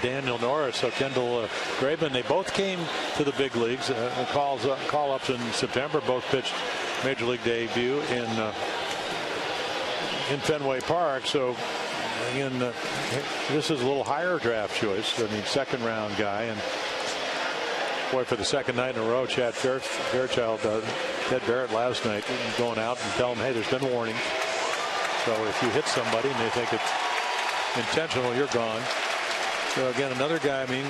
Daniel Norris. So Kendall Graveman, they both came to the big leagues. Call-ups in September. Both pitched Major League debut in Fenway Park. So again, this is a little higher draft choice. I mean, second round guy. And boy, for the second night in a row, Chad Fairchild, Ted Barrett last night, going out and telling them, hey, there's been warning. So if you hit somebody and they think it's intentional, you're gone. So again, another guy, I mean,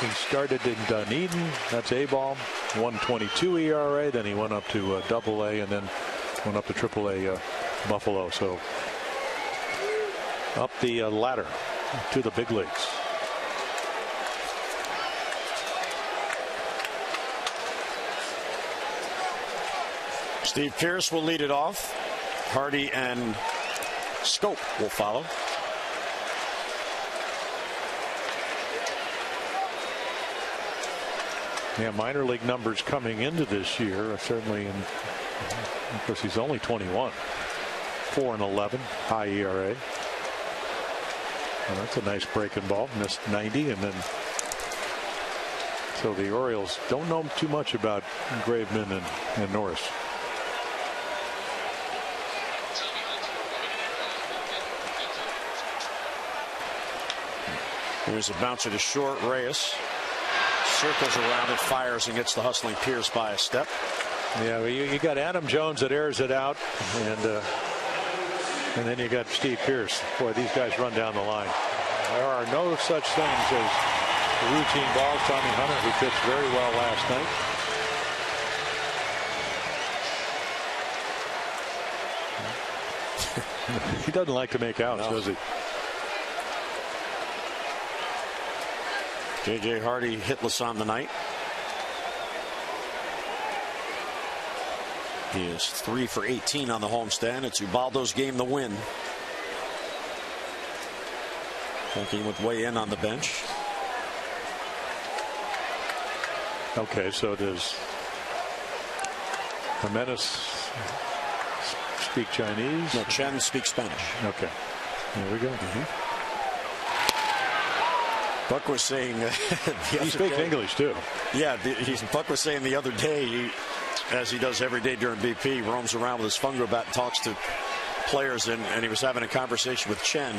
he started in Dunedin. That's A-ball. 1.22 ERA. Then he went up to AA and then went up to AAA Buffalo. So up the ladder to the big leagues. Steve Pearce will lead it off. Hardy and Scope will follow. Yeah, minor league numbers coming into this year, certainly, and of course he's only 21. 4-11, high ERA. Well, that's a nice breaking ball. Missed 90, and then so the Orioles don't know too much about Graveman and Norris. Here's a bouncer to short. Reyes circles around it, fires, and gets the hustling Pierce by a step. Yeah, well, you got Adam Jones that airs it out, and then you got Steve Pearce. Boy, these guys run down the line. There are no such things as routine balls. Tommy Hunter, who pitched very well last night. He doesn't like to make outs, does he? J.J. Hardy hitless on the night. He is 3 for 18 on the homestand. It's Ubaldo's game to win. Working with Way in on the bench. Okay, so does Jimenez speak Chinese? No, Chen speaks Spanish. Okay, there we go. Buck was saying he speaks English too. Yeah, Buck was saying the other day, as he does every day during BP, he roams around with his fungo bat and talks to players, and he was having a conversation with Chen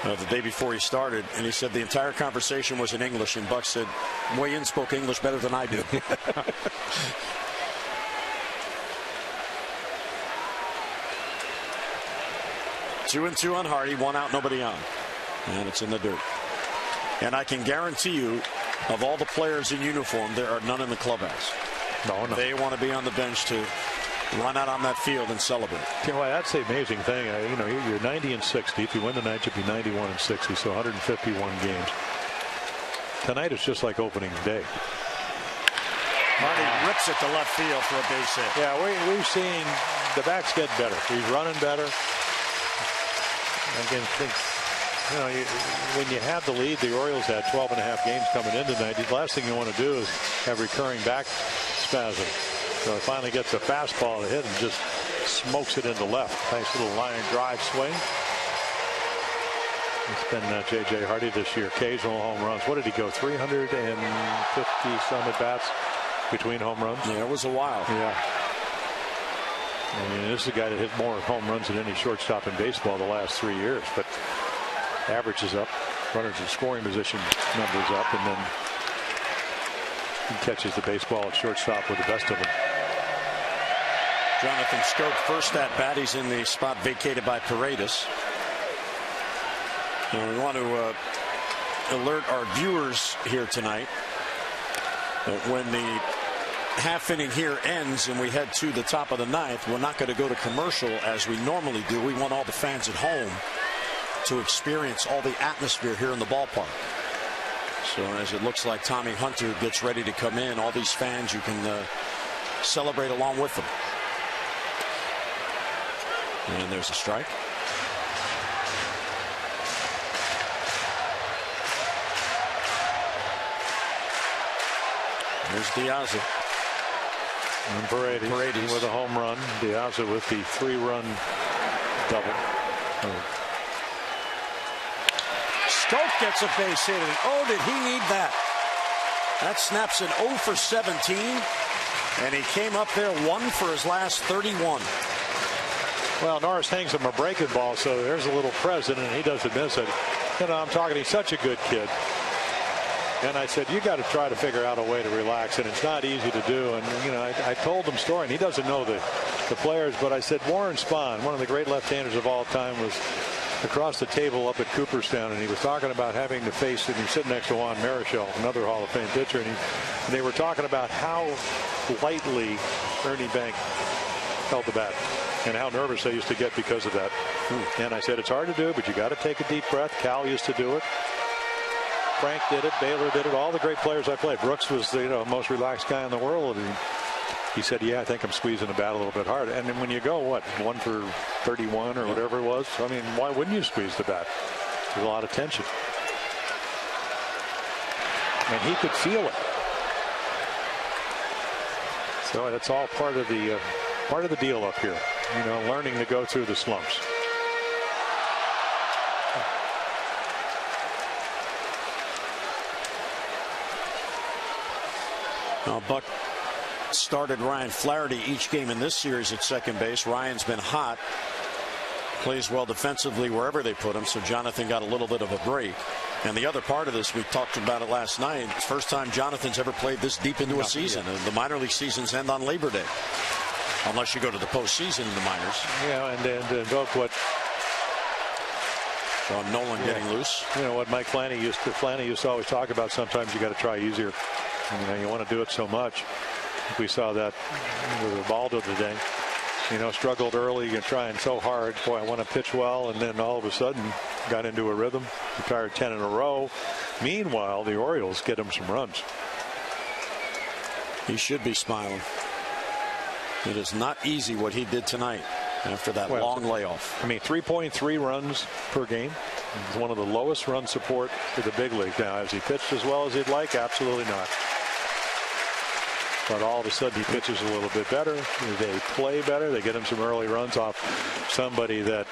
the day before he started, and he said the entire conversation was in English, and Buck said, Way-in spoke English better than I do. 2-2 on Hardy, 1 out, nobody on, and it's in the dirt. And I can guarantee you, of all the players in uniform, there are none in the clubhouse. No. They want to be on the bench to run out on that field and celebrate. You know, that's the amazing thing. You know, you're 90 and 60. If you win tonight, you'll be 91 and 60. So 151 games. Tonight is just like opening day. Hardy rips it to left field for a base hit. Yeah, we've seen the backs get better. He's running better. Again, when you have the lead, the Orioles had 12 and a half games coming in tonight. The last thing you want to do is have recurring back spasm. So he finally gets a fastball to hit and just smokes it into left. Nice little line drive swing. It's been J.J. Hardy this year. Occasional home runs. What did he go? 350 some at bats between home runs? Yeah, it was a while. Yeah. I mean, this is a guy that hit more home runs than any shortstop in baseball the last 3 years. But average is up, runners in scoring position numbers up, and then he catches the baseball at shortstop with the best of them. Jonathan Scope first at bat. He's in the spot vacated by Paredes. And we want to alert our viewers here tonight that when the half inning here ends and we head to the top of the ninth, we're not going to go to commercial as we normally do. We want all the fans at home to experience all the atmosphere here in the ballpark. So as it looks like Tommy Hunter gets ready to come in, all these fans, you can celebrate along with them. And there's a strike. There's Diaz. And Paredes with a home run. Diaz with the 3-run double. Scope gets a base hit, and oh, did he need that? That snaps an 0 for 17, and he came up there 1 for his last 31. Well, Norris hangs him a breaking ball, so there's a little present, and he doesn't miss it. You know, I'm talking, he's such a good kid. And I said, you got to try to figure out a way to relax, and it's not easy to do. And, you know, I told him story, and he doesn't know the players, but I said, Warren Spahn, one of the great left-handers of all time, was across the table up at Cooperstown, and he was talking about having to face, and he's sitting next to Juan Marichal, another Hall of Fame pitcher, and they were talking about how lightly Ernie Bank held the bat and how nervous they used to get because of that. And I said, it's hard to do, but you got to take a deep breath. Cal used to do it. Frank did it. Baylor did it. All the great players I played. Brooks was the most relaxed guy in the world. And he said, yeah, I think I'm squeezing the bat a little bit hard. And then when you go, what, 1 for 31 or whatever it was, I mean, why wouldn't you squeeze the bat? There's a lot of tension. And he could feel it. So that's all part of the deal up here. You know, learning to go through the slumps. Now, Buck started Ryan Flaherty each game in this series at second base. Ryan's been hot, plays well defensively wherever they put him, so Jonathan got a little bit of a break. And the other part of this, we talked about it last night, it's the first time Jonathan's ever played this deep into a season. The minor league seasons end on Labor Day, unless you go to the postseason in the minors. Yeah, and invoke what Sean Nolan getting loose. You know what Mike Flannery used to always talk about. Sometimes you got to try easier. You know, you want to do it so much. We saw that with Ubaldo today. You know, struggled early and trying so hard. Boy, I want to pitch well, and then all of a sudden got into a rhythm. Retired 10 in a row. Meanwhile, the Orioles get him some runs. He should be smiling. It is not easy what he did tonight after that long layoff. I mean, 3.3 runs per game. It's one of the lowest run support to the big league. Now, has he pitched as well as he'd like? Absolutely not. But all of a sudden he pitches a little bit better. They play better. They get him some early runs off somebody that,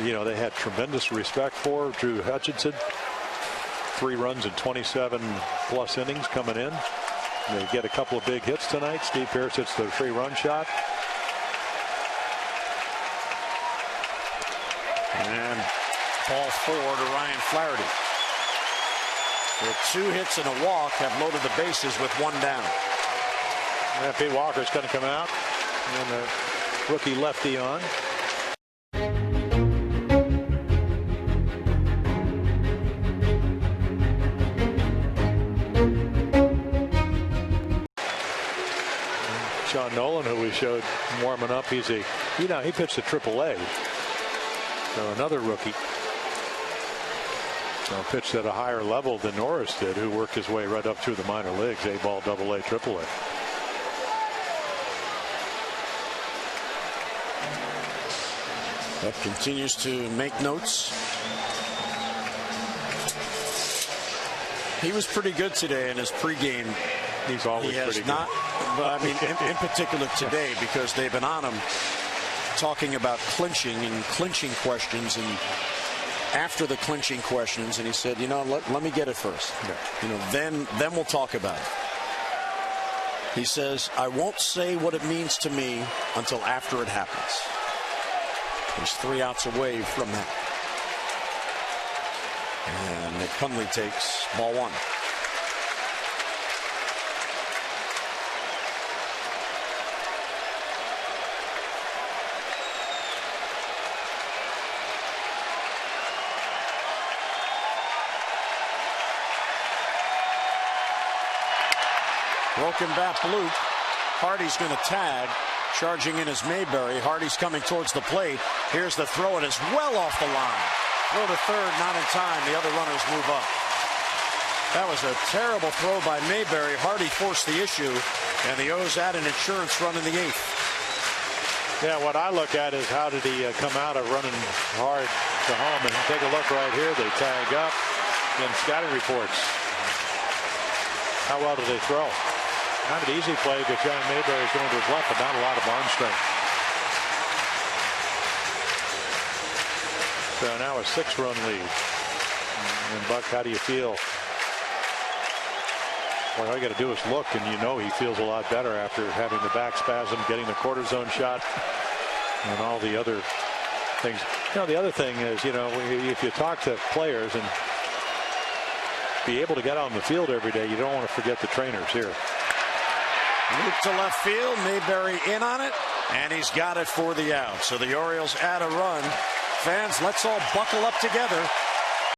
you know, they had tremendous respect for. Drew Hutchinson, 3 runs in 27 plus innings coming in. They get a couple of big hits tonight. Steve Pearce hits the 3-run shot. And ball 4 to Ryan Flaherty. With 2 hits and a walk, have loaded the bases with 1 down. Yeah, Pete Walker's going to come out, and the rookie lefty on. Sean Nolan, who we showed warming up, he pitched at AAA. So another rookie. Pitched at a higher level than Norris did, who worked his way right up through the minor leagues, A-ball, AA, AAA. That continues to make notes. He was pretty good today in his pregame. He's always pretty good. But I mean, in particular today, because they've been on him talking about clinching and clinching questions, and after the clinching questions, and he said, you know, let me get it first. Yeah. You know, then we'll talk about it. He says, I won't say what it means to me until after it happens. He's 3 outs away from that. And Nick Hundley takes ball 1. Broken bat Blue. Hardy's going to tag. Charging in is Mayberry. Hardy's coming towards the plate. Here's the throw, and it's well off the line. Throw to third, not in time. The other runners move up. That was a terrible throw by Mayberry. Hardy forced the issue, and the O's add an insurance run in the 8th. Yeah, what I look at is how did he come out of running hard to home, and take a look right here. They tag up in scouting reports. How well did they throw? Not an easy play because John Mayberry is going to his left, but not a lot of arm strength. So now a 6-run lead. And Buck, how do you feel? Well, all you got to do is look, and you know he feels a lot better after having the back spasm, getting the cortisone shot, and all the other things. You know, the other thing is, you know, if you talk to players and be able to get out on the field every day, you don't want to forget the trainers here. Loop to left field, Mayberry in on it, and he's got it for the out. So the Orioles add a run. Fans, let's all buckle up together.